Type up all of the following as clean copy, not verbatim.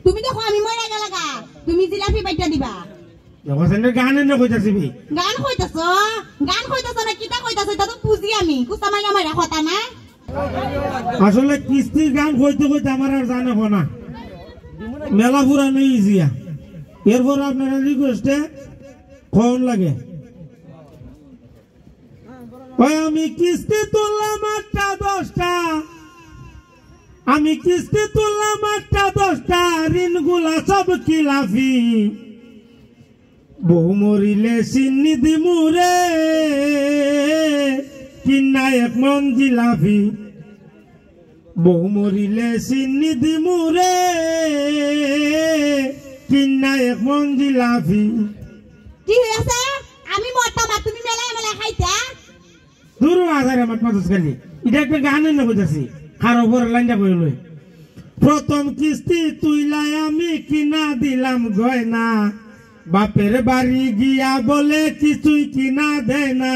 তুমি দেখো আমি মরে গেল গা তুমি জিলাপি বাইটা দিবা ওখানে গান না কইতাছিবি গান কইতাছ না কিটা কইতাছ এটা তো বুঝি আমি কুস্তা মাইনা মারা কথা না আসলে কিস্তির গান কইতে কইতে আমার আর জানা না মেলা পুরা নেই ইজিয়া এরপর আপনারা রিকোয়েস্টে কোন লাগে ওই আমি কিস্তি তুললাম 10টা আমি কিস্তি তুললাম 10টা ঋণগুলা সব খিলাফি বউ মরিলে চিনি দিমুরে কিনা 1 মন জিলাপি বউ মরিলে চিনি দিমুরে কিনা 1 মন জিলাপি কি হইছে আমি মরতা বা তুমি মেলা খাইতা দূর আজারে মাত মাতস খালি এটা একটা গান না কইতাছি আর ওপর লাইনটা কই লই প্রথম কিস্তি তুইলাই আমি কিনা দিলাম গয়না বাপের বাড়ি গিয়া বলে কিছুই কিনা দেয় না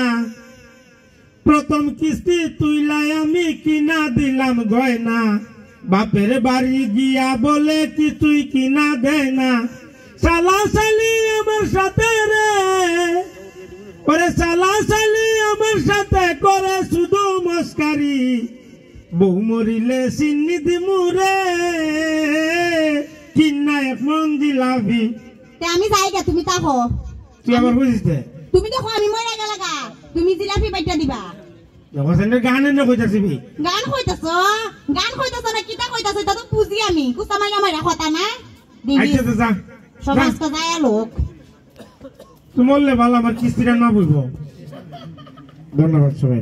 প্রথম কিস্তি তুইলাই আমি কিনা দিলাম গয়না বাপের বাড়ি গিয়া বলে কিছুই কিনা দেয় না শালা শালি আমার সাথে রে ওরে শালা শালি আমার সাথে করে শুধু মস্কারি বউ মরিলে চিনি দিমুরে কিনা 1 মন জিলাপি আমি যাইগা তুমি তাকো তুই আবার বুঝিস তুমি দেখো আমি মরে গেল গা তুমি জিলাপি বাইটা দিবা ওখানে গান না কইতাছিবি গান কইতাছ না কিটা কইতাছ এটা তো বুঝি আমি কুস্তা মাইনা মারা কথা না আচ্ছা তো যা সমাজ তো যায় লোক তুমি বললে ভালো আমার কিস্তিটা না বুঝবো ধন্যবাদ সবাই